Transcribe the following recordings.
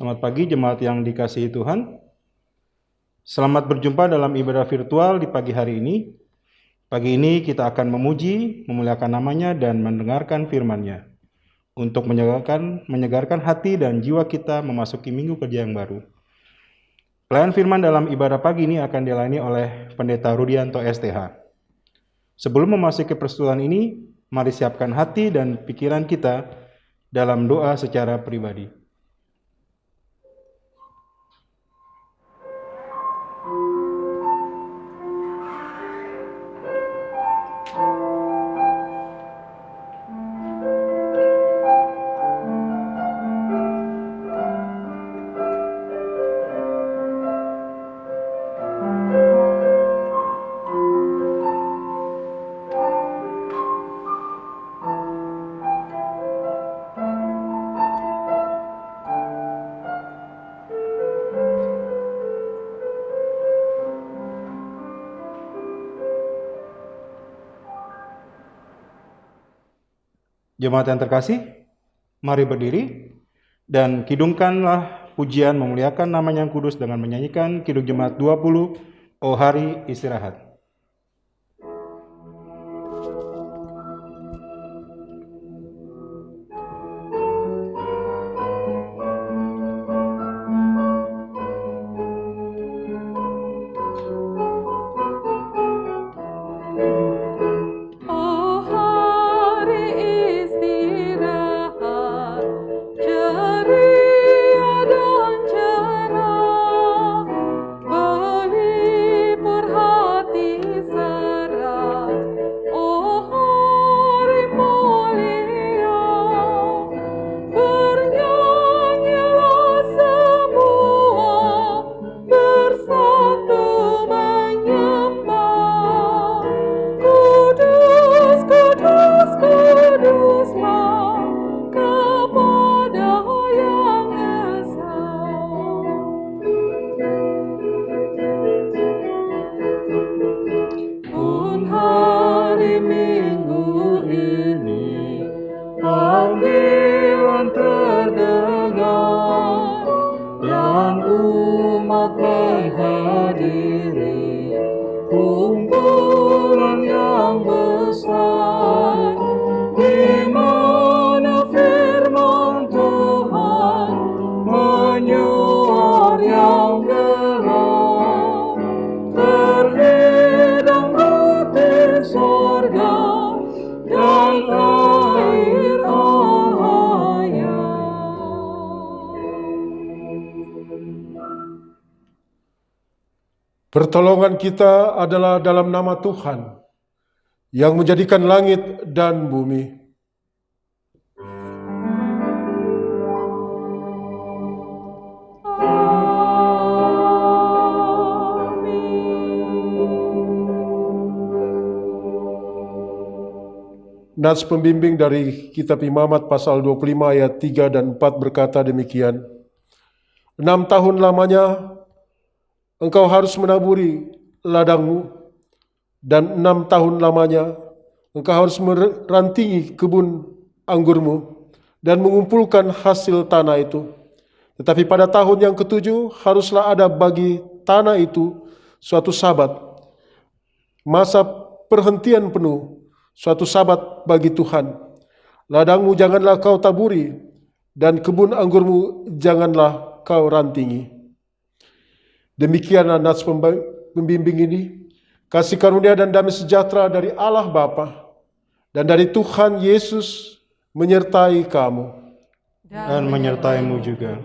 Selamat pagi jemaat yang dikasihi Tuhan. Selamat berjumpa dalam ibadah virtual di pagi hari ini. Pagi ini kita akan memuji, memuliakan namanya dan mendengarkan firman-Nya untuk menyegarkan hati dan jiwa kita memasuki minggu kerja yang baru. Pelayan firman dalam ibadah pagi ini akan dilayani oleh Pendeta Rudianto STH. Sebelum memasuki persekutuan ini, mari siapkan hati dan pikiran kita dalam doa secara pribadi. Jemaat yang terkasih, mari berdiri dan kidungkanlah pujian memuliakan nama-Nya yang kudus dengan menyanyikan Kidung Jemaat 20, Oh Hari Istirahat. Pertolongan kita adalah dalam nama Tuhan yang menjadikan langit dan bumi. Nats pembimbing dari kitab Imamat pasal 25 ayat 3 dan 4 berkata demikian. 6 tahun lamanya engkau harus menaburi ladangmu, dan 6 tahun lamanya engkau harus merantingi kebun anggurmu dan mengumpulkan hasil tanah itu. Tetapi pada tahun yang ketujuh haruslah ada bagi tanah itu suatu sabat, masa perhentian penuh, suatu sabat bagi Tuhan. Ladangmu janganlah kau taburi, dan kebun anggurmu janganlah kau rantingi. Demikianlah nats pembimbing ini. Kasih karunia dan damai sejahtera dari Allah Bapa dan dari Tuhan Yesus menyertai kamu. Dan menyertaimu juga.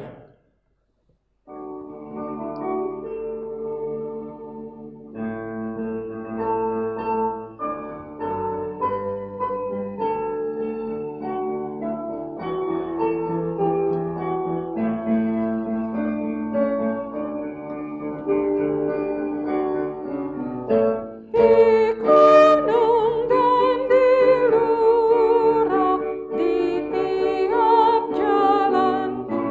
Di tiap jalanku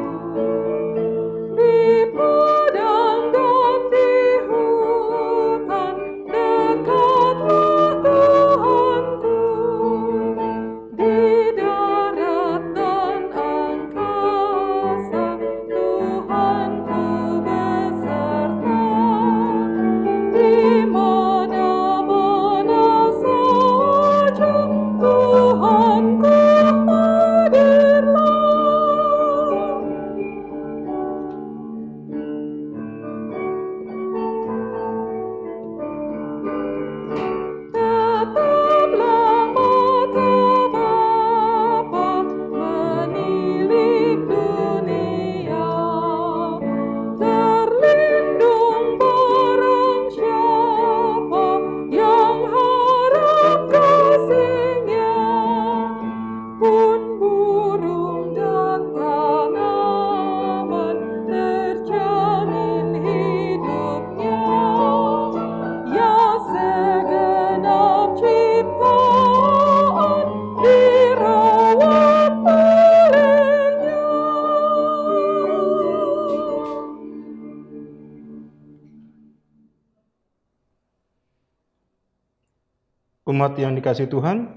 Umat yang dikasihi Tuhan,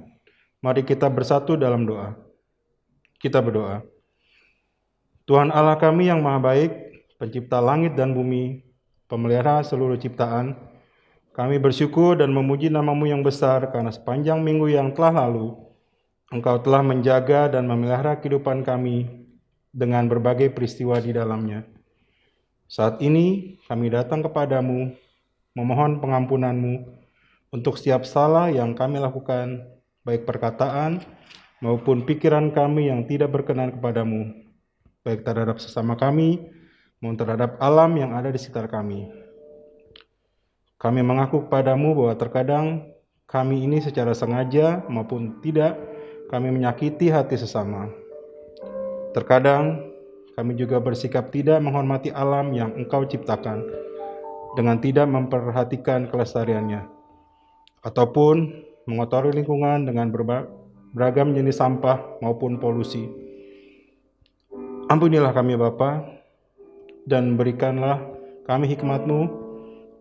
mari kita bersatu dalam doa. Kita berdoa. Tuhan Allah kami yang maha baik, pencipta langit dan bumi, pemelihara seluruh ciptaan, kami bersyukur dan memuji nama-Mu yang besar karena sepanjang minggu yang telah lalu, Engkau telah menjaga dan memelihara kehidupan kami dengan berbagai peristiwa di dalamnya. Saat ini kami datang kepadamu, memohon pengampunan-Mu untuk setiap salah yang kami lakukan, baik perkataan maupun pikiran kami yang tidak berkenan kepadamu, baik terhadap sesama kami maupun terhadap alam yang ada di sekitar kami. Kami mengaku kepadamu bahwa terkadang kami ini secara sengaja maupun tidak, kami menyakiti hati sesama. Terkadang kami juga bersikap tidak menghormati alam yang Engkau ciptakan dengan tidak memperhatikan kelestariannya, ataupun mengotori lingkungan dengan beragam jenis sampah maupun polusi. Ampunilah kami Bapa, dan berikanlah kami hikmat-Mu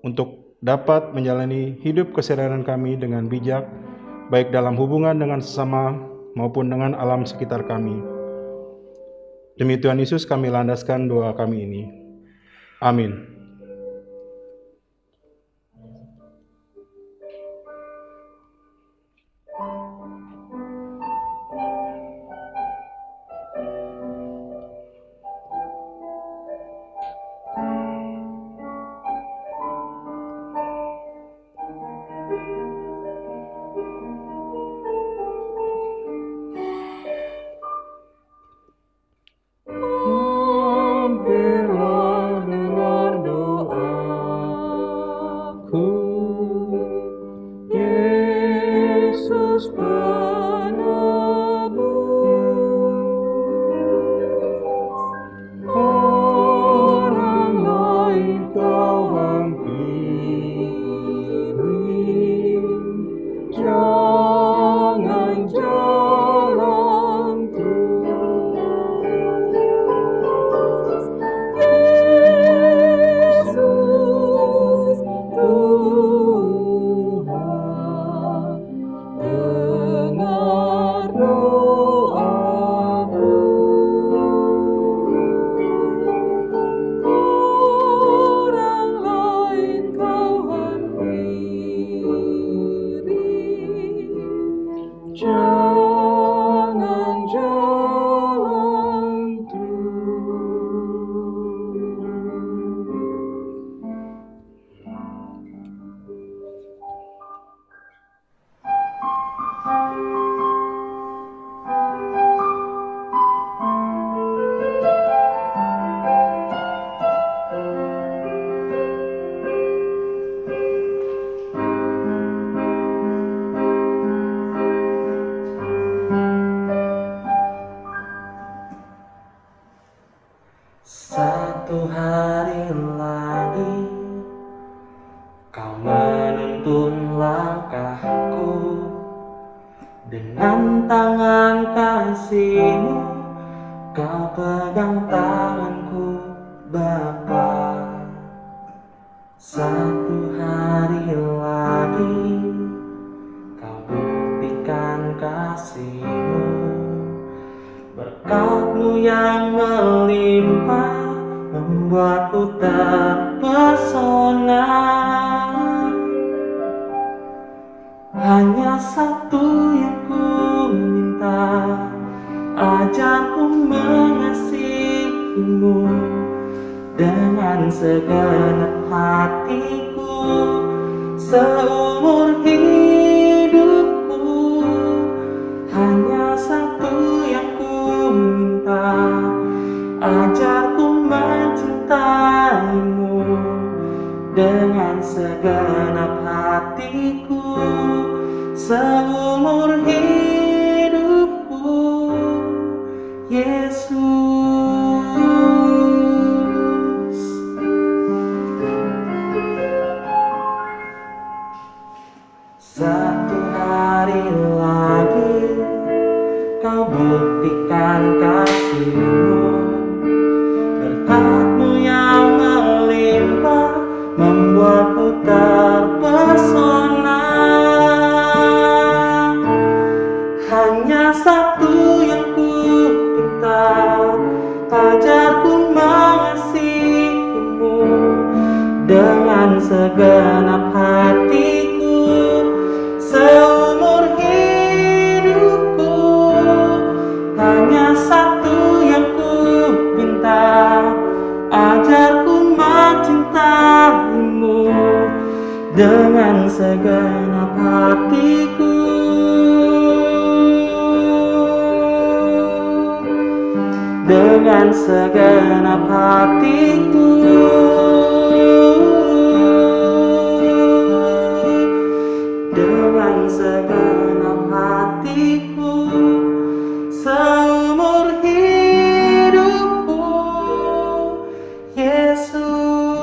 untuk dapat menjalani hidup keseharian kami dengan bijak, baik dalam hubungan dengan sesama maupun dengan alam sekitar kami. Demi Tuhan Yesus kami landaskan doa kami ini. Amin. Satu hari lagi Kau menuntun langkahku dengan tangan kasih-Mu, Kau pegang tanganku Bapa. Satu hari lagi Kau buktikan kasih-Mu, berkat-Mu yang melimpah membuatku terpesona. Hanya satu yang ku minta, ajarku mengasihi-Mu dengan segenap hatiku seumur hidupku. Hanya satu yang ku minta, ajarku mencintai-Mu dengan segenap hatiku seumur hidupku, Yesus. hanya satu yang ku minta, ajarku mengasihimu dengan segenap hatiku seumur hidupku. Hanya satu yang ku minta, ajarku mencintaimu dengan segenap hatiku. Dengan segenap hatiku. Dengan segenap hatiku seumur hidupku, Yesus.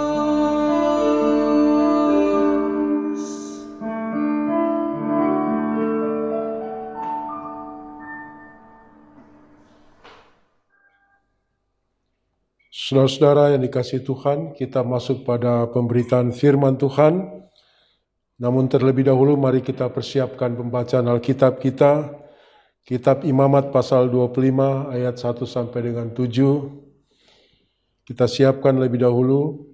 Saudara-saudara yang dikasihi Tuhan, kita masuk pada pemberitaan firman Tuhan. Namun terlebih dahulu mari kita persiapkan pembacaan Alkitab kita. Kitab Imamat pasal 25 ayat 1 sampai dengan 7. Kita siapkan lebih dahulu.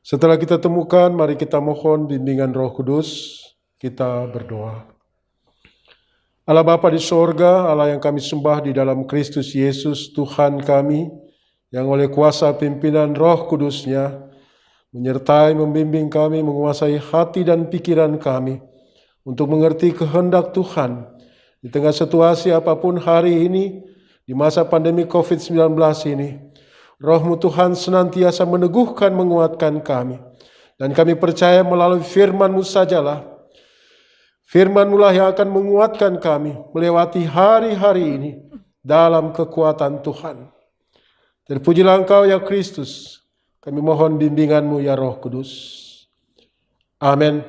Setelah kita temukan, mari kita mohon bimbingan Roh Kudus. Kita berdoa. Allah Bapa di sorga, Allah yang kami sembah di dalam Kristus Yesus, Tuhan kami, yang oleh kuasa pimpinan Roh Kudus-Nya menyertai, membimbing kami, menguasai hati dan pikiran kami untuk mengerti kehendak Tuhan di tengah situasi apapun hari ini, di masa pandemi COVID-19 ini. Roh-Mu Tuhan senantiasa meneguhkan, menguatkan kami, dan kami percaya melalui firman-Mu sajalah, firman-Mu lah yang akan menguatkan kami melewati hari-hari ini dalam kekuatan Tuhan. Terpujilah Engkau ya Kristus. Kami mohon bimbingan-Mu ya Roh Kudus. Amin.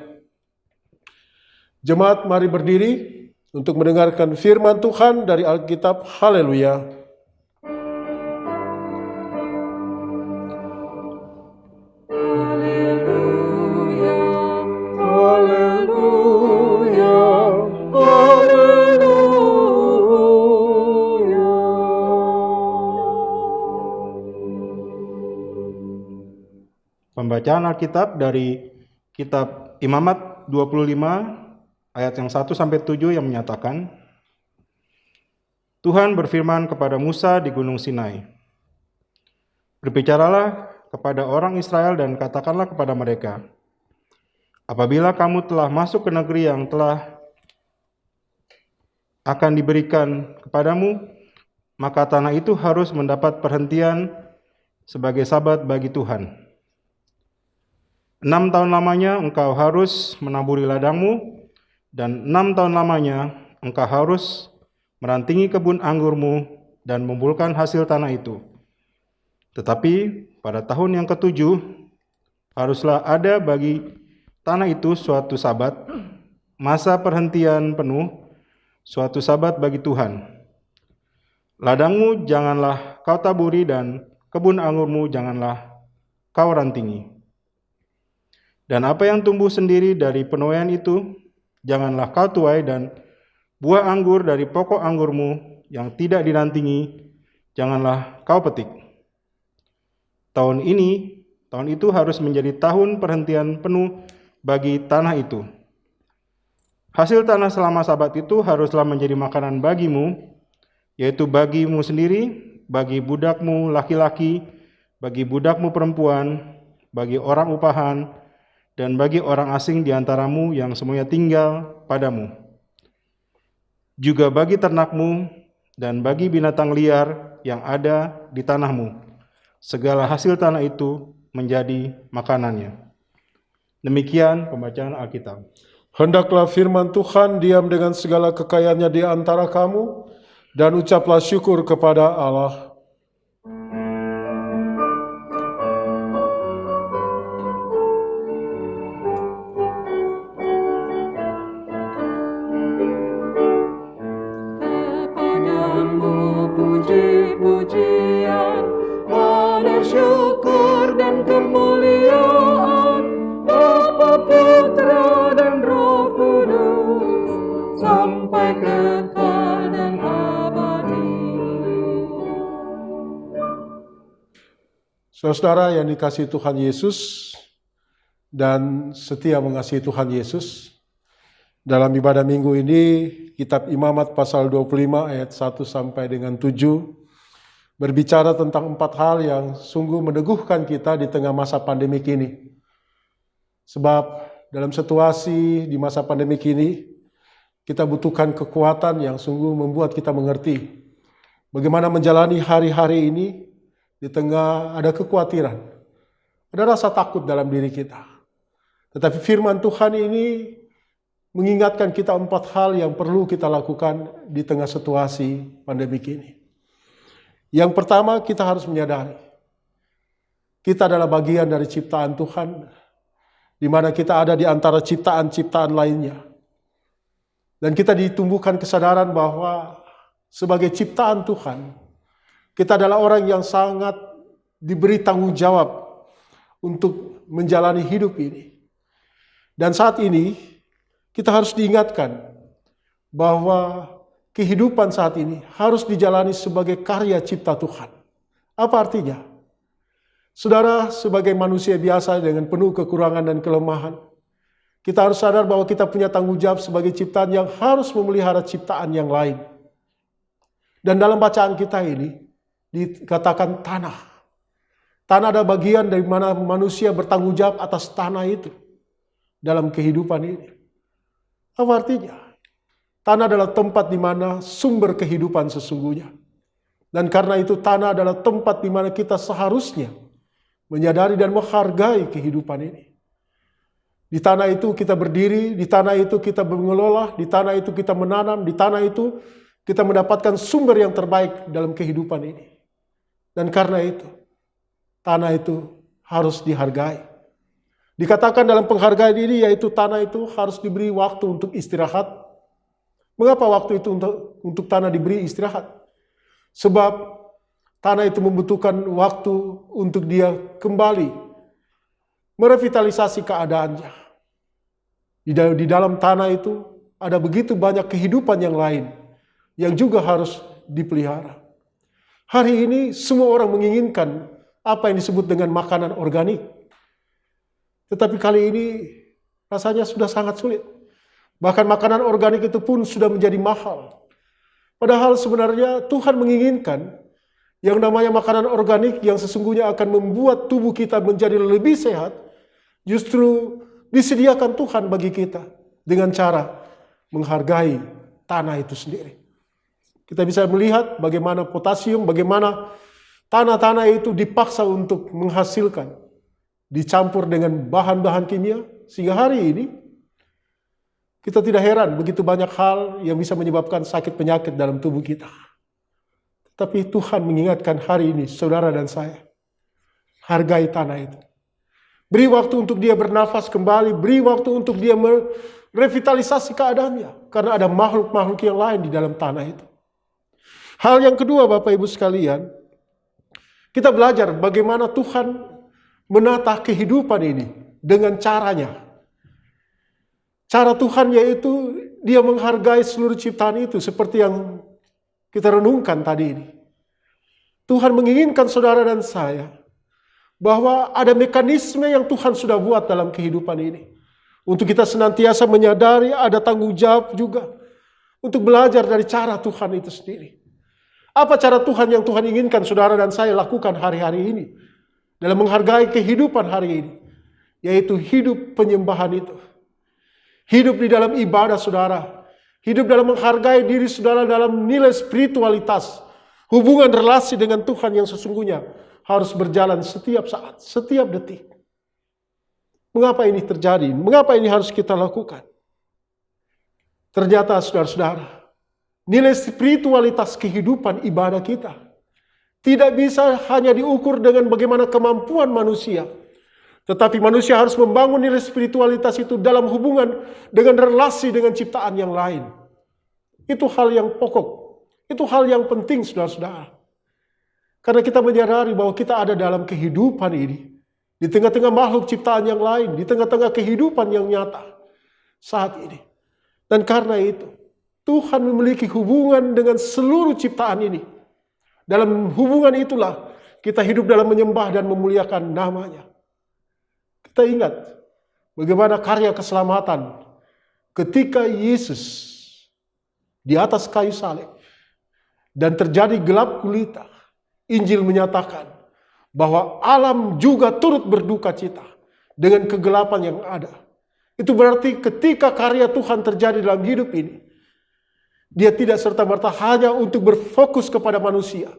Jemaat, mari berdiri untuk mendengarkan firman Tuhan dari Alkitab. Haleluya. Haleluya. Haleluya. Haleluya. Pembacaan Alkitab dari Kitab Imamat 25 ayat yang 1 sampai 7 yang menyatakan, Tuhan berfirman kepada Musa di Gunung Sinai, "Berbicaralah kepada orang Israel dan katakanlah kepada mereka, apabila kamu telah masuk ke negeri yang telah akan diberikan kepadamu, maka tanah itu harus mendapat perhentian sebagai sabat bagi Tuhan. 6 tahun lamanya engkau harus menaburi ladangmu, dan 6 tahun lamanya engkau harus merantingi kebun anggurmu dan mengumpulkan hasil tanah itu. Tetapi pada tahun yang ke-7 haruslah ada bagi tanah itu suatu sabat, masa perhentian penuh, suatu sabat bagi Tuhan. Ladangmu janganlah kau taburi dan kebun anggurmu janganlah kau rantingi. Dan apa yang tumbuh sendiri dari penuaian itu, janganlah kau tuai, dan buah anggur dari pokok anggurmu yang tidak dirantingi, janganlah kau petik. Tahun itu harus menjadi tahun perhentian penuh bagi tanah itu. Hasil tanah selama sabat itu haruslah menjadi makanan bagimu, yaitu bagimu sendiri, bagi budakmu laki-laki, bagi budakmu perempuan, bagi orang upahan, dan bagi orang asing di antaramu yang semuanya tinggal padamu. Juga bagi ternakmu dan bagi binatang liar yang ada di tanahmu. Segala hasil tanah itu menjadi makanannya." Demikian pembacaan Alkitab. Hendaklah firman Tuhan diam dengan segala kekayaannya di antara kamu, dan ucaplah syukur kepada Allah. Puji-pujian, honor, syukur dan kemuliaan Bapa, Putra dan Roh Kudus sampai ke kekal dan abadi. Saudara-saudara yang dikasihi Tuhan Yesus dan setia mengasihi Tuhan Yesus, dalam ibadah minggu ini kitab Imamat pasal 25 ayat 1 sampai dengan 7 berbicara tentang 4 hal yang sungguh meneguhkan kita di tengah masa pandemik ini. Sebab dalam situasi di masa pandemik ini kita butuhkan kekuatan yang sungguh membuat kita mengerti bagaimana menjalani hari-hari ini di tengah ada kekhawatiran, ada rasa takut dalam diri kita. Tetapi firman Tuhan ini mengingatkan kita 4 hal yang perlu kita lakukan di tengah situasi pandemik ini. Yang pertama, kita harus menyadari kita adalah bagian dari ciptaan Tuhan, di mana kita ada di antara ciptaan-ciptaan lainnya. Dan kita ditumbuhkan kesadaran bahwa sebagai ciptaan Tuhan, kita adalah orang yang sangat diberi tanggung jawab untuk menjalani hidup ini. Dan saat ini, kita harus diingatkan bahwa kehidupan saat ini harus dijalani sebagai karya cipta Tuhan. Apa artinya? Saudara, sebagai manusia biasa dengan penuh kekurangan dan kelemahan, kita harus sadar bahwa kita punya tanggung jawab sebagai ciptaan yang harus memelihara ciptaan yang lain. Dan dalam bacaan kita ini, dikatakan tanah. Tanah ada bagian dari mana manusia bertanggung jawab atas tanah itu dalam kehidupan ini. Apa artinya? Tanah adalah tempat di mana sumber kehidupan sesungguhnya. Dan karena itu tanah adalah tempat di mana kita seharusnya menyadari dan menghargai kehidupan ini. Di tanah itu kita berdiri, di tanah itu kita mengelola, di tanah itu kita menanam, di tanah itu kita mendapatkan sumber yang terbaik dalam kehidupan ini. Dan karena itu, tanah itu harus dihargai. Dikatakan dalam penghargaan ini yaitu tanah itu harus diberi waktu untuk istirahat. Mengapa waktu itu untuk tanah diberi istirahat? Sebab tanah itu membutuhkan waktu untuk dia kembali merevitalisasi keadaannya. Di dalam tanah itu ada begitu banyak kehidupan yang lain yang juga harus dipelihara. Hari ini semua orang menginginkan apa yang disebut dengan makanan organik. Tetapi kali ini rasanya sudah sangat sulit. Bahkan makanan organik itu pun sudah menjadi mahal. Padahal sebenarnya Tuhan menginginkan yang namanya makanan organik yang sesungguhnya akan membuat tubuh kita menjadi lebih sehat, justru disediakan Tuhan bagi kita dengan cara menghargai tanah itu sendiri. Kita bisa melihat bagaimana potasium, bagaimana tanah-tanah itu dipaksa untuk menghasilkan, dicampur dengan bahan-bahan kimia, sehingga hari ini kita tidak heran begitu banyak hal yang bisa menyebabkan sakit penyakit dalam tubuh kita. Tapi Tuhan mengingatkan hari ini, saudara dan saya, hargai tanah itu. Beri waktu untuk dia bernafas kembali, beri waktu untuk dia merevitalisasi keadaannya, karena ada makhluk-makhluk yang lain di dalam tanah itu. Hal yang kedua, Bapak Ibu sekalian, kita belajar bagaimana Tuhan menata kehidupan ini dengan caranya. Cara Tuhan yaitu dia menghargai seluruh ciptaan itu seperti yang kita renungkan tadi ini. Tuhan menginginkan saudara dan saya bahwa ada mekanisme yang Tuhan sudah buat dalam kehidupan ini. Untuk kita senantiasa menyadari ada tanggung jawab juga untuk belajar dari cara Tuhan itu sendiri. Apa cara Tuhan yang Tuhan inginkan saudara dan saya lakukan hari-hari ini dalam menghargai kehidupan hari ini, yaitu hidup penyembahan itu. Hidup di dalam ibadah saudara, hidup dalam menghargai diri saudara dalam nilai spiritualitas, hubungan relasi dengan Tuhan yang sesungguhnya harus berjalan setiap saat, setiap detik. Mengapa ini terjadi? Mengapa ini harus kita lakukan? Ternyata saudara-saudara, nilai spiritualitas kehidupan ibadah kita tidak bisa hanya diukur dengan bagaimana kemampuan manusia. Tetapi manusia harus membangun nilai spiritualitas itu dalam hubungan dengan relasi dengan ciptaan yang lain. Itu hal yang pokok. Itu hal yang penting saudara-saudara. Karena kita menyadari bahwa kita ada dalam kehidupan ini. Di tengah-tengah makhluk ciptaan yang lain. Di tengah-tengah kehidupan yang nyata saat ini. Dan karena itu, Tuhan memiliki hubungan dengan seluruh ciptaan ini. Dalam hubungan itulah kita hidup dalam menyembah dan memuliakan nama-Nya. Kita ingat bagaimana karya keselamatan ketika Yesus di atas kayu salib dan terjadi gelap gulita. Injil menyatakan bahwa alam juga turut berduka cita dengan kegelapan yang ada. Itu berarti ketika karya Tuhan terjadi dalam hidup ini, Dia tidak serta-merta hanya untuk berfokus kepada manusia,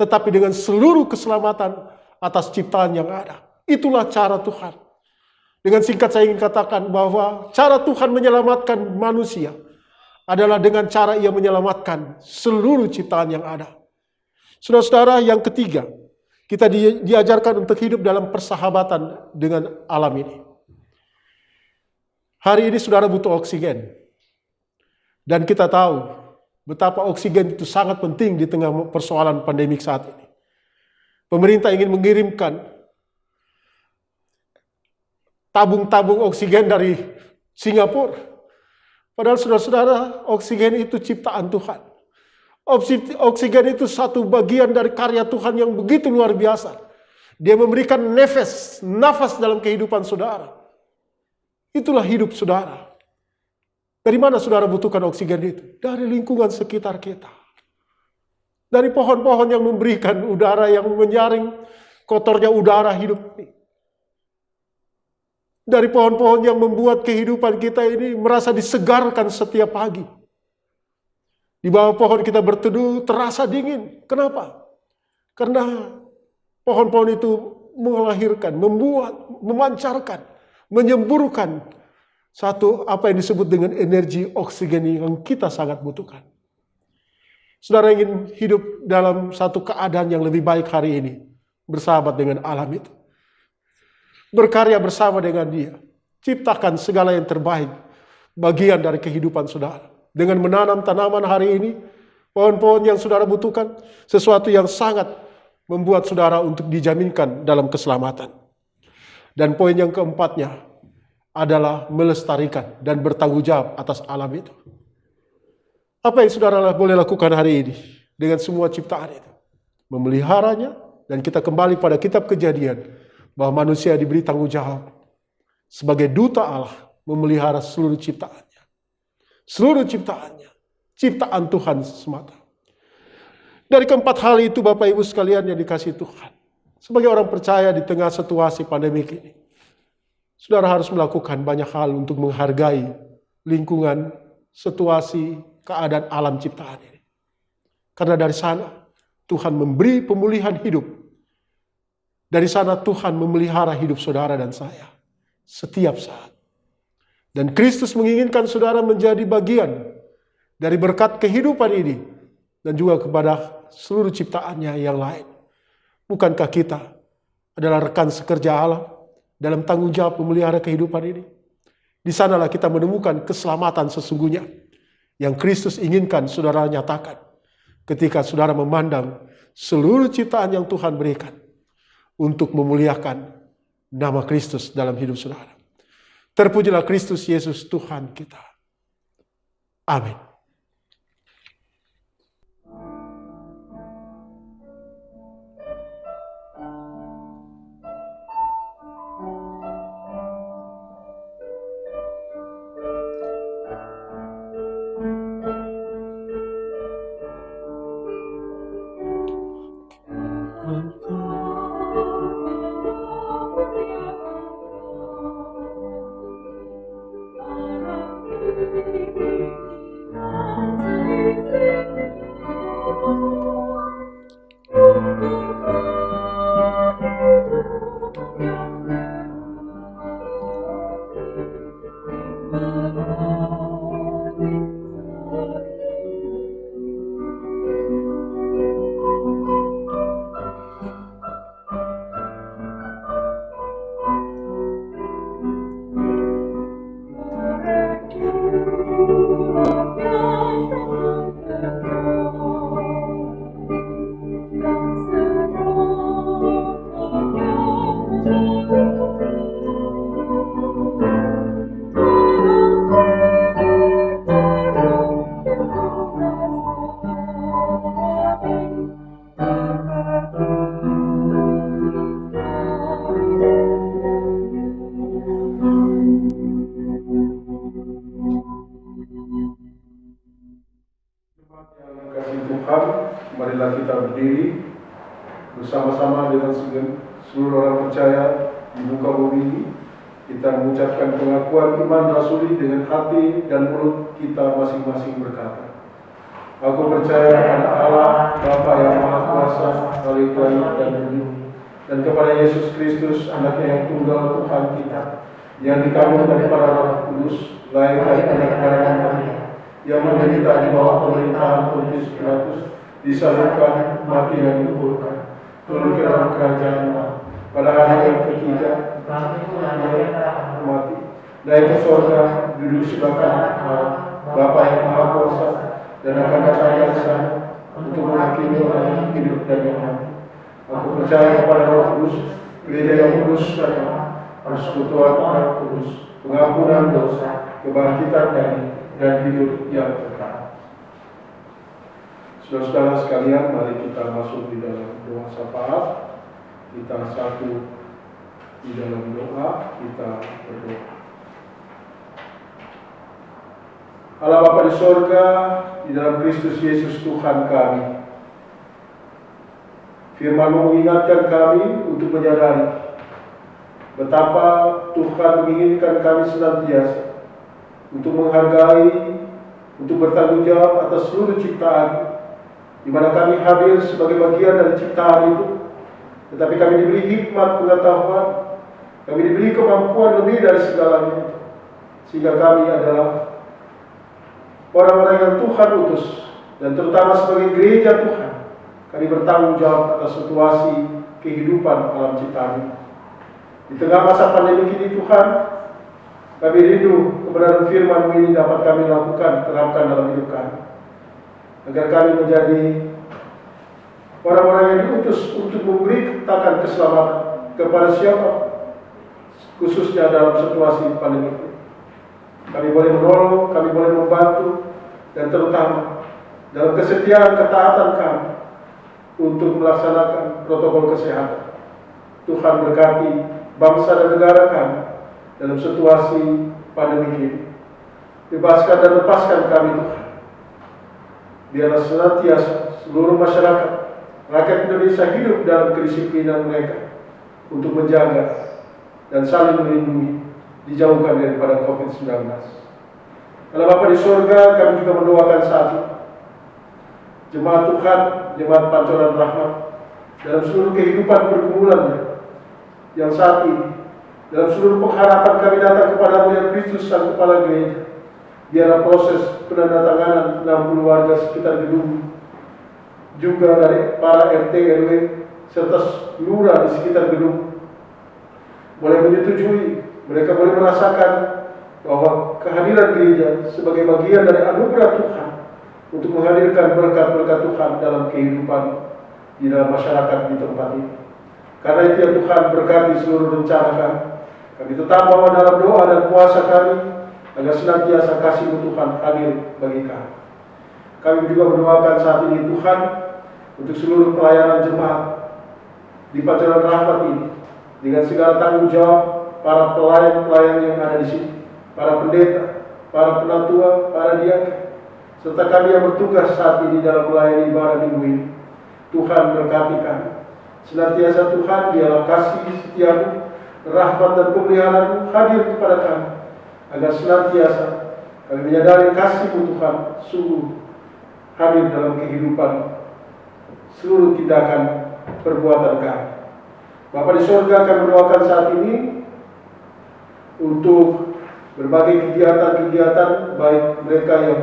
tetapi dengan seluruh keselamatan atas ciptaan yang ada. Itulah cara Tuhan. Dengan singkat saya ingin katakan bahwa cara Tuhan menyelamatkan manusia adalah dengan cara Ia menyelamatkan seluruh ciptaan yang ada. Saudara-saudara, yang ketiga, kita diajarkan untuk hidup dalam persahabatan dengan alam ini. Hari ini saudara butuh oksigen. Dan kita tahu betapa oksigen itu sangat penting di tengah persoalan pandemik saat ini. Pemerintah ingin mengirimkan tabung-tabung oksigen dari Singapura. Padahal saudara-saudara, oksigen itu ciptaan Tuhan. Oksigen itu satu bagian dari karya Tuhan yang begitu luar biasa. Dia memberikan nafas dalam kehidupan saudara. Itulah hidup saudara. Dari mana saudara butuhkan oksigen itu? Dari lingkungan sekitar kita. Dari pohon-pohon yang memberikan udara, yang menyaring kotornya udara hidup ini. Dari pohon-pohon yang membuat kehidupan kita ini merasa disegarkan setiap pagi. Di bawah pohon kita berteduh terasa dingin. Kenapa? Karena pohon-pohon itu melahirkan, membuat, memancarkan, menyemburkan satu apa yang disebut dengan energi oksigen yang kita sangat butuhkan. Saudara ingin hidup dalam satu keadaan yang lebih baik hari ini, bersahabat dengan alam itu. Berkarya bersama dengan Dia. Ciptakan segala yang terbaik, bagian dari kehidupan saudara. Dengan menanam tanaman hari ini, pohon-pohon yang saudara butuhkan, sesuatu yang sangat membuat saudara untuk dijaminkan dalam keselamatan. Dan poin yang keempatnya adalah melestarikan dan bertanggung jawab atas alam itu. Apa yang saudara boleh lakukan hari ini dengan semua ciptaan itu? Memeliharanya, dan kita kembali pada kitab Kejadian, bahwa manusia diberi tanggung jawab sebagai duta Allah memelihara seluruh ciptaannya. Seluruh ciptaannya, ciptaan Tuhan semata. Dari keempat hal itu Bapak Ibu sekalian yang dikasihi Tuhan, sebagai orang percaya di tengah situasi pandemik ini, saudara harus melakukan banyak hal untuk menghargai lingkungan, situasi, keadaan alam ciptaan ini. Karena dari sana Tuhan memberi pemulihan hidup. Dari sana Tuhan memelihara hidup saudara dan saya setiap saat. Dan Kristus menginginkan saudara menjadi bagian dari berkat kehidupan ini dan juga kepada seluruh ciptaannya yang lain. Bukankah kita adalah rekan sekerja Allah dalam tanggung jawab memelihara kehidupan ini? Di sanalah kita menemukan keselamatan sesungguhnya yang Kristus inginkan saudara nyatakan ketika saudara memandang seluruh ciptaan yang Tuhan berikan untuk memuliakan nama Kristus dalam hidup saudara. Terpujilah Kristus Yesus Tuhan kita. Amin. Yang dikasihi Tuhan, marilah kita berdiri bersama-sama dengan seluruh orang percaya di muka bumi ini. Kita mengucapkan pengakuan iman rasuli dengan hati dan mulut kita masing-masing berkata, aku percaya kepada Allah, Bapa yang Maha Kuasa, Khalik langit dan bumi, dan kepada Yesus Kristus, Anaknya yang tunggal Tuhan kita, yang dikandung dari para Roh Kudus, lahir dari anak Maria, yang menderita di bawah pemerintahan Pontius Pilatus, disalibkan, mati dan dikuburkan, turun ke dalam kerajaan pada hari yang ketiga, mati, naik ke surga, duduk di sebelah kanan Allah, Bapa yang Maha Kuasa, dan akan datang dari sana untuk menghakimi orang yang hidup dan yang mati. Aku percaya kepada Roh Kudus, gereja yang kudus dan persekutuan Roh Kudus, pengampunan dosa, kebangkitan dan hidup yang kekal. Saudara-saudara sekalian, mari kita masuk di dalam doa syafaat. Kita satu di dalam doa, kita berdoa. Allah Bapa di sorga, di dalam Kristus Yesus Tuhan kami, firman-Mu mengingatkan kami untuk menyadari betapa Tuhan menginginkan kami senantiasa untuk menghargai, untuk bertanggung jawab atas seluruh ciptaan, di mana kami hadir sebagai bagian dari ciptaan itu. Tetapi kami diberi hikmat pengetahuan, kami diberi kemampuan lebih dari segalanya, sehingga kami adalah orang-orang yang Tuhan utus, dan terutama sebagai gereja Tuhan, kami bertanggung jawab atas situasi kehidupan alam ciptaan ini. Di tengah masa pandemi ini Tuhan, kami rindu kebenaran firman-Mu ini dapat kami lakukan, terapkan dalam hidup kami, agar kami menjadi orang-orang yang diutus untuk memberitakan keselamatan kepada siapa, khususnya dalam situasi pandemi ini. Kami boleh menolong, kami boleh membantu, dan terutama dalam kesetiaan ketaatan kami untuk melaksanakan protokol kesehatan. Tuhan berkati bangsa dan negara kami dalam situasi pandemi ini. Bebaskan dan lepaskan kami Tuhan. Biarlah senantiasa seluruh masyarakat, rakyat Indonesia hidup dalam kedisiplinan mereka untuk menjaga dan saling melindungi, dijauhkan daripada COVID-19. Allah Bapa di surga, kami juga mendoakan saat ini jemaat Tuhan, jemaat Pancoran Rahmat, dalam seluruh kehidupan pergumulannya, yang saat ini dalam seluruh pengharapan kami datang kepada-Mu yang Kristus Sang Kepala Gereja. Biarlah proses penandatanganan 60 warga sekitar gedung, juga dari para RT RW serta lurah di sekitar gedung, boleh menyetujui, mereka boleh merasakan bahwa kehadiran gereja sebagai bagian dari anugerah Tuhan untuk menghadirkan berkat-berkat Tuhan dalam kehidupan di dalam masyarakat di tempat ini. Karena itu ya Tuhan, berkati seluruh rencana kami. Kami tetap bawa dalam doa dan puasa kami, agar senantiasa kasih-Mu Tuhan hadir bagi kami. Kami juga mendoakan saat ini Tuhan untuk seluruh pelayanan jemaat di Pancoran Rahmat ini, dengan segala tanggung jawab para pelayan-pelayan yang ada di sini, para pendeta, para penatua, para diaken, serta kami yang bertugas saat ini dalam melayani ibadah minggu ini. Tuhan berkati kami. Senantiasa Tuhan, biarlah kasih setia-Mu, rahmat dan pemeliharaan-Mu hadir kepada kami, agar senantiasa kami menyadari kasih-Mu Tuhan sungguh hadir dalam kehidupan seluruh tindakan perbuatan kami. Bapa di surga, kami mendoakan saat ini untuk berbagai kegiatan-kegiatan, baik mereka yang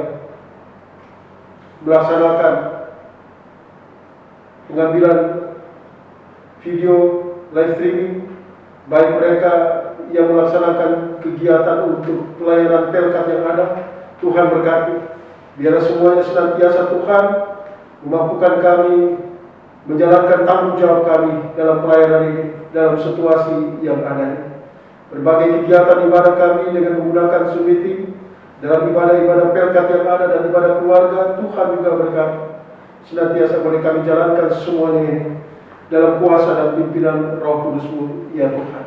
melaksanakan pengambilan video live streaming, baik mereka yang melaksanakan kegiatan untuk pelayanan pelkat yang ada. Tuhan berkati, biarlah semuanya senantiasa Tuhan memampukan kami menjalankan tanggung jawab kami dalam pelayanan ini, dalam situasi yang ada ini. Berbagai kegiatan ibadah kami dengan menggunakan Zoom meeting, dalam ibadah-ibadah pelkat yang ada dan ibadah keluarga, Tuhan juga berkati. Senantiasa boleh kami jalankan semuanya ini dalam kuasa dan pimpinan Roh Kudus-Mu, ya Tuhan.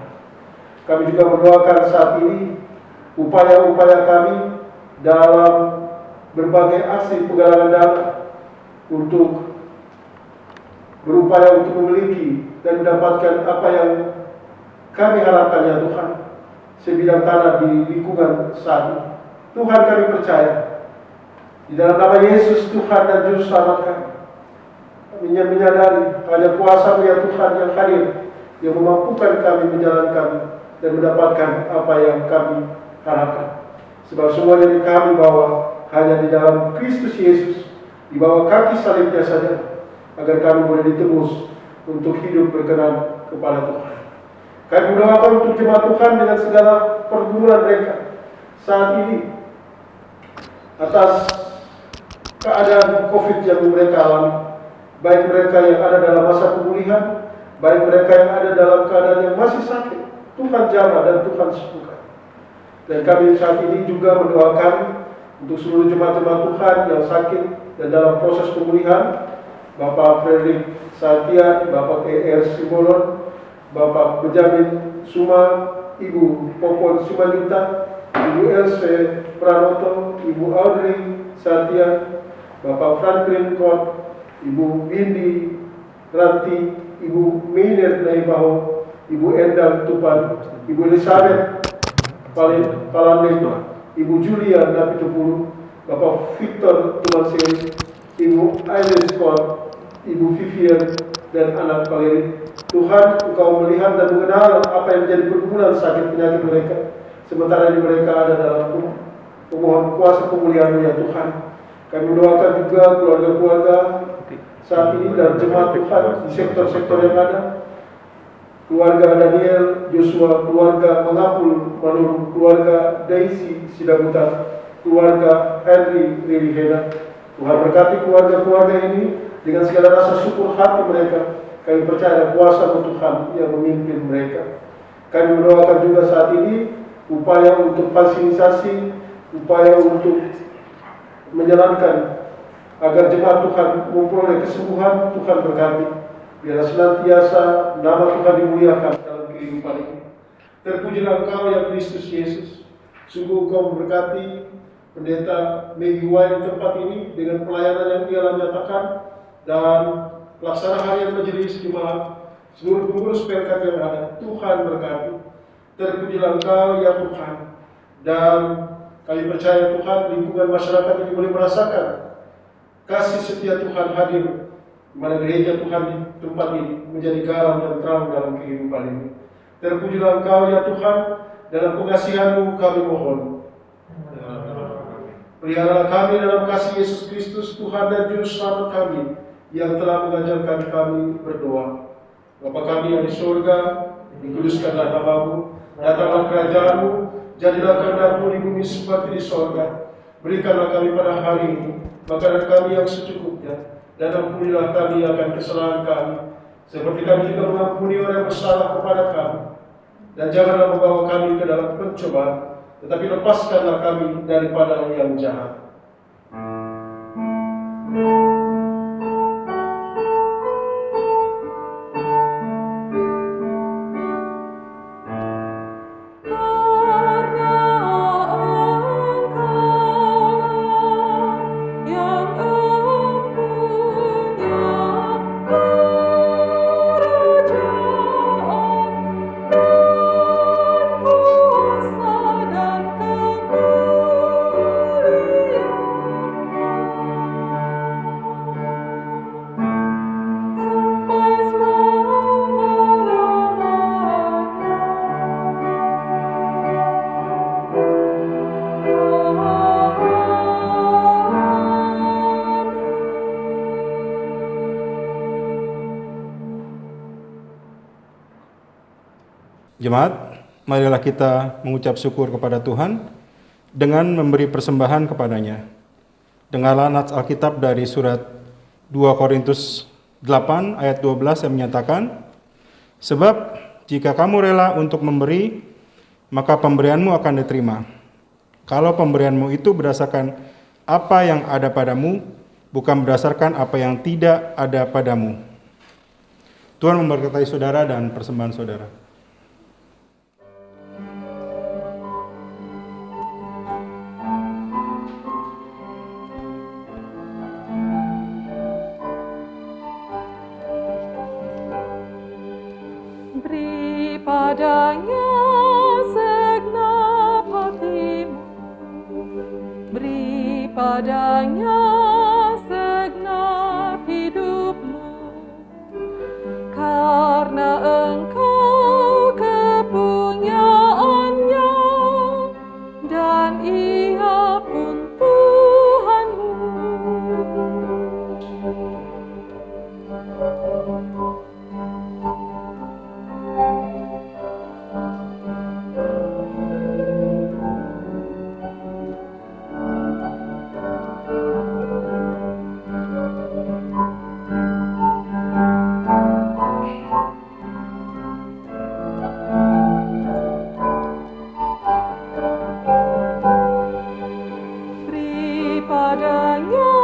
Kami juga mendoakan saat ini upaya-upaya kami dalam berbagai aksi penggalangan dana untuk berupaya untuk memiliki dan mendapatkan apa yang kami harapkan ya Tuhan, sebidang tanah di lingkungan saat ini. Tuhan, kami percaya di dalam nama Yesus Tuhan dan Juru Selamat kami, kami menyadari hanya kuasa-Mu ya Tuhan yang hadir, yang memampukan kami menjalankan dan mendapatkan apa yang kami harapkan. Sebab semua yang kami bawa hanya di dalam Kristus Yesus, di bawah kaki salibnya saja, agar kami boleh ditebus untuk hidup berkenan kepada Tuhan. Kami mendoakan untuk jemaat Tuhan dengan segala pergumulan mereka saat ini, atas keadaan COVID yang mereka alami, baik mereka yang ada dalam masa pemulihan, baik mereka yang ada dalam keadaan yang masih sakit. Tuhan jamah dan Tuhan sembuhkan. Dan kami saat ini juga mendoakan untuk seluruh jemaat-jemaat Tuhan yang sakit dan dalam proses pemulihan, Bapak Fredrik Satya, Bapak E.R. Simbolon, Bapak Benjamin Suma, Ibu Popon Simanjunta, Ibu Else Pranoto, Ibu Audrey Satya, Bapak Franklin Kot, Ibu Bindi Ranti, Ibu Miner Naibaho, Ibu Endang Tupan, Ibu Elizabeth Palandeng, Ibu Julia Napitupulu, Bapak Victor Tumanseri, Ibu Aileen Scott, Ibu Vivian, dan anak Valeri. Tuhan, Engkau melihat dan mengenal apa yang menjadi pergumulan sakit penyakit mereka, sementara ini mereka ada dalam pemohon kuasa pemulihan ya Tuhan. Kami mendoakan juga keluarga-keluarga saat ini dan jemaat Tuhan di sektor-sektor yang ada. Keluarga Daniel, Joshua, keluarga Mengapul, Manur, keluarga Daisy, Sidabutan, keluarga Henry, Riri Hena. Tuhan berkati keluarga-keluarga ini dengan segala rasa syukur hati mereka. Kami percaya kuasa Tuhan yang memimpin mereka. Kami mendoakan juga saat ini upaya untuk vaksinasi, upaya untuk menjalankan agar jemaat Tuhan memperoleh kesembuhan. Tuhan berkati. Biarlah senantiasa nama Tuhan dimuliakan dalam kehidupan ini. Terpujilah Engkau ya Kristus Yesus. Sungguh Engkau memberkati Pendeta Maggie Wine tempat ini dengan pelayanan yang dia nyatakan dan pelaksana harian majelis jemaat, seluruh pengurus PLK yang ada. Tuhan berkati. Terpujilah Engkau ya Tuhan. Dan kami percaya Tuhan lingkungan masyarakat ini boleh merasakan kasih setia Tuhan hadir, di mana gereja Tuhan di tempat ini menjadi garam dan terang dalam kehidupan ini. Terpujilah Engkau ya Tuhan, dalam pengasihan-Mu kami mohon. Peliharalah kami dalam kasih Yesus Kristus, Tuhan dan Juru Selamat kami, yang telah mengajarkan kami berdoa. Bapa kami yang di surga, dikuduskanlah nama-Mu, datanglah kerajaan-Mu, jadilah kehendak-Mu di bumi seperti di surga. Berikanlah kami pada hari ini makanan kami yang secukupnya, dan ampunilah kami akan kesalahan kami, seperti kami juga mengampuni orang yang bersalah kepada kami. Dan janganlah membawa kami ke dalam pencobaan, tetapi lepaskanlah kami daripada yang jahat. Jemaat, marilah kita mengucap syukur kepada Tuhan dengan memberi persembahan kepadanya. Dengarlah nats Alkitab dari surat 2 Korintus 8 ayat 12 yang menyatakan, sebab jika kamu rela untuk memberi, maka pemberianmu akan diterima. Kalau pemberianmu itu berdasarkan apa yang ada padamu, bukan berdasarkan apa yang tidak ada padamu. Tuhan memberkati saudara dan persembahan saudara. padanya segenap hatimu, beri padanya segenap hidupmu, karena engkau kepunyaannya dan ia pun Tuhanmu. Beri padanya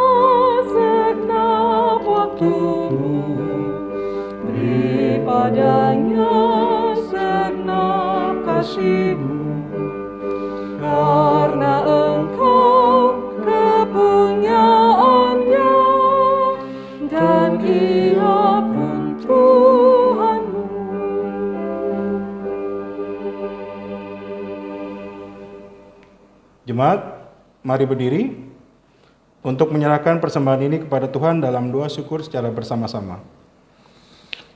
segenap waktumu, beri padanya segenap kasihmu, karena engkau kepunyaannya dan ia pun Tuhanmu. Jemaat, mari berdiri untuk menyerahkan persembahan ini kepada Tuhan dalam doa syukur secara bersama-sama.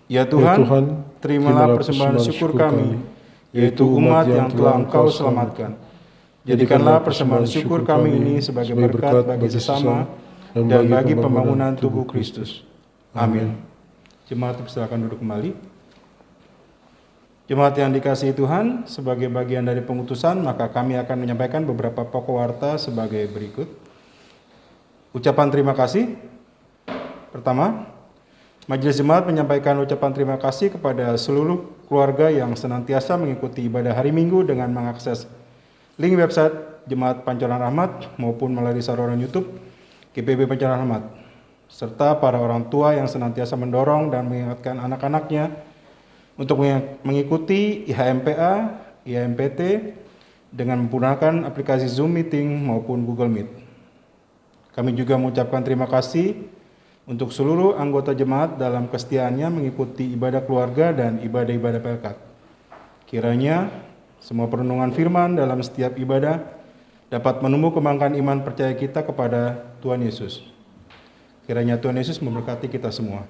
Ya Tuhan, terimalah persembahan syukur kami, yaitu umat yang telah Engkau selamatkan. Jadikanlah persembahan syukur kami ini sebagai berkat bagi sesama dan bagi pembangunan tubuh Kristus. Amin. Jemaat silakan duduk kembali. Jemaat yang dikasihi Tuhan, sebagai bagian dari pengutusan, maka kami akan menyampaikan beberapa pokok warta sebagai berikut. Ucapan terima kasih. Pertama, Majelis Jemaat menyampaikan ucapan terima kasih kepada seluruh keluarga yang senantiasa mengikuti ibadah hari Minggu dengan mengakses link website Jemaat Pancoran Rahmat maupun melalui saluran YouTube GPB Pancoran Rahmat, serta para orang tua yang senantiasa mendorong dan mengingatkan anak-anaknya untuk mengikuti IHMPA, IHMPT dengan menggunakan aplikasi Zoom Meeting maupun Google Meet. Kami juga mengucapkan terima kasih untuk seluruh anggota jemaat dalam kesetiaannya mengikuti ibadah keluarga dan ibadah-ibadah pelkat. Kiranya semua perenungan firman dalam setiap ibadah dapat menumbuh kembangkan iman percaya kita kepada Tuhan Yesus. Kiranya Tuhan Yesus memberkati kita semua.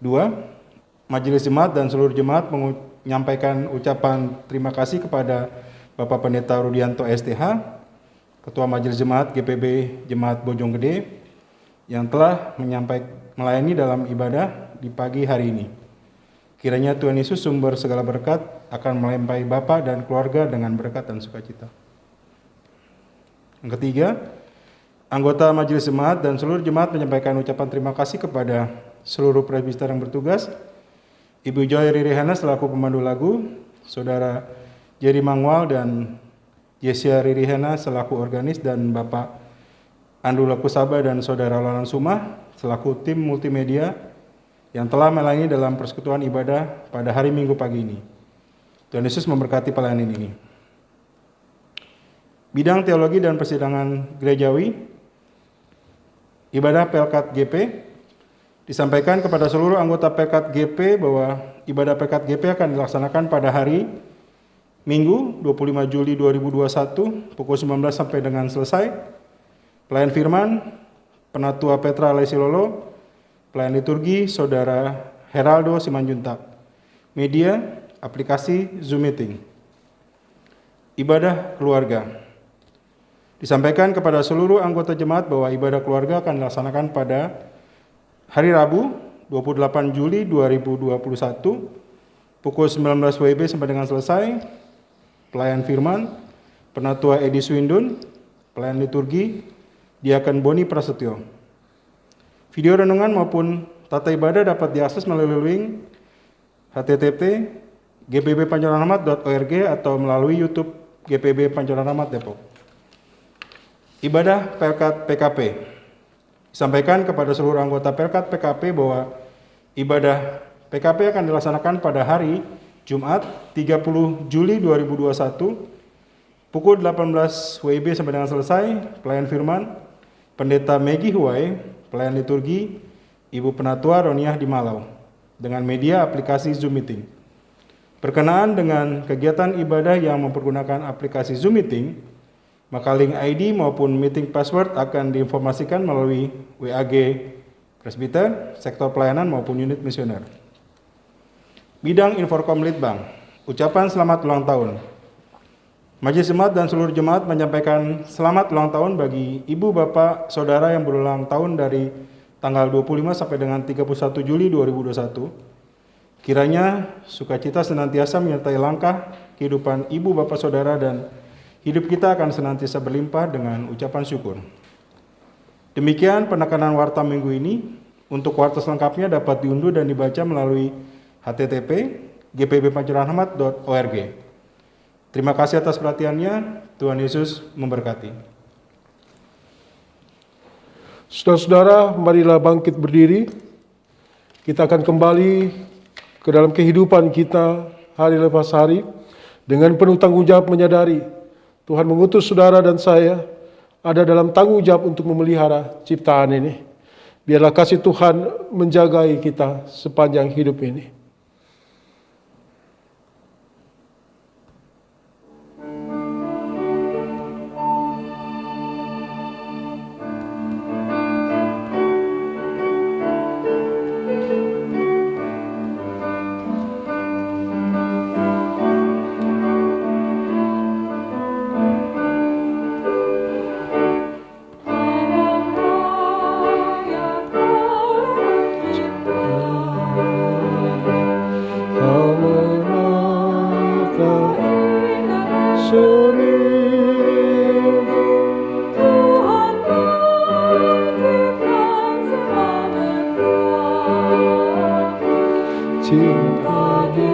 2. Majelis Jemaat dan seluruh jemaat menyampaikan ucapan terima kasih kepada Bapak Pendeta Rudianto STH, Ketua Majelis Jemaat GPB Jemaat Bojonggede, yang telah melayani dalam ibadah di pagi hari ini. Kiranya Tuhan Yesus sumber segala berkat akan melimpahi Bapak dan keluarga dengan berkat dan sukacita. Yang ketiga, anggota Majelis Jemaat dan seluruh jemaat menyampaikan ucapan terima kasih kepada seluruh presbiter yang bertugas, Ibu Joy Riri Hana selaku pemandu lagu, Saudara Jerry Mangwal dan Yesia Riri Hana selaku organis, dan Bapak Andula Kusaba dan Saudara Lalan Sumah selaku tim multimedia yang telah melayani dalam persekutuan ibadah pada hari Minggu pagi ini. Tuhan Yesus memberkati pelayanan ini. Bidang teologi dan persidangan gerejawi, ibadah Pelkat GP, disampaikan kepada seluruh anggota Pelkat GP bahwa ibadah Pelkat GP akan dilaksanakan pada hari Minggu 25 Juli 2021 pukul 19 sampai dengan selesai. Pelayan firman, Penatua Petra Lesilolo, pelayan liturgi Saudara Heraldo Simanjuntak, media, aplikasi Zoom Meeting. Ibadah keluarga. Disampaikan kepada seluruh anggota jemaat bahwa ibadah keluarga akan dilaksanakan pada hari Rabu, 28 Juli 2021, pukul 19 WIB sampai dengan selesai. Pelayan firman, Penatua Edi Swindun, pelayan liturgi, Diaken Boni Prasetyo. Video renungan maupun tata ibadah dapat diakses melalui link http gpbpancoranrahmat.org atau melalui YouTube GPB Pancoran Rahmat Depok. Ibadah Pelkat PKP. Disampaikan kepada seluruh anggota Pelkat PKP bahwa ibadah PKP akan dilaksanakan pada hari Jumat 30 Juli 2021 pukul 18 WIB sampai dengan selesai. Pelayan firman, Pendeta Megi Huwai, pelayan liturgi, Ibu Penatua Roniah di Malau, dengan media aplikasi Zoom Meeting. Berkenaan dengan kegiatan ibadah yang mempergunakan aplikasi Zoom Meeting, maka link ID maupun meeting password akan diinformasikan melalui WAG Presbiter, sektor pelayanan maupun unit misioner. Bidang Inforkom Litbang, ucapan selamat ulang tahun. Majelis Jemaat dan seluruh jemaat menyampaikan selamat ulang tahun bagi ibu, bapak, saudara yang berulang tahun dari tanggal 25 sampai dengan 31 Juli 2021. Kiranya sukacita senantiasa menyertai langkah kehidupan ibu, bapak, saudara, dan hidup kita akan senantiasa berlimpah dengan ucapan syukur. Demikian penekanan warta minggu ini. Untuk warta selengkapnya dapat diunduh dan dibaca melalui http://gpbpancuranahmat.org. Terima kasih atas perhatiannya. Tuhan Yesus memberkati. Saudara-saudara, marilah bangkit berdiri. Kita akan kembali ke dalam kehidupan kita hari lepas hari dengan penuh tanggung jawab menyadari Tuhan mengutus saudara dan saya ada dalam tanggung jawab untuk memelihara ciptaan ini. Biarlah kasih Tuhan menjagai kita sepanjang hidup ini. Cinta di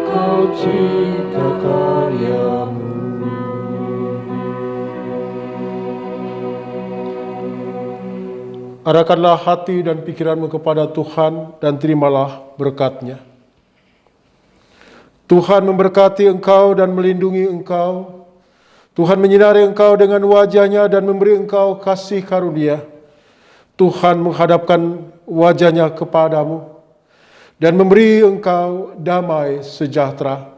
kau cipta karyamu. Arahkanlah hati dan pikiranmu kepada Tuhan dan terimalah berkat-Nya. Tuhan memberkati engkau dan melindungi engkau. Tuhan menyinari engkau dengan wajah-Nya dan memberi engkau kasih karunia. Tuhan menghadapkan wajah-Nya kepadamu dan memberi engkau damai sejahtera.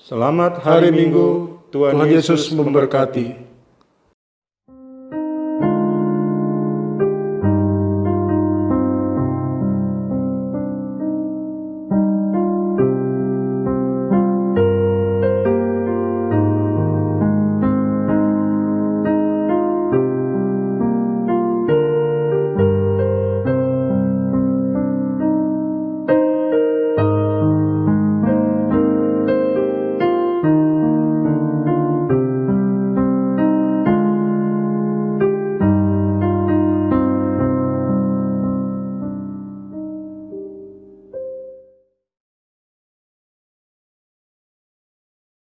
Selamat hari Minggu, Tuhan Yesus memberkati.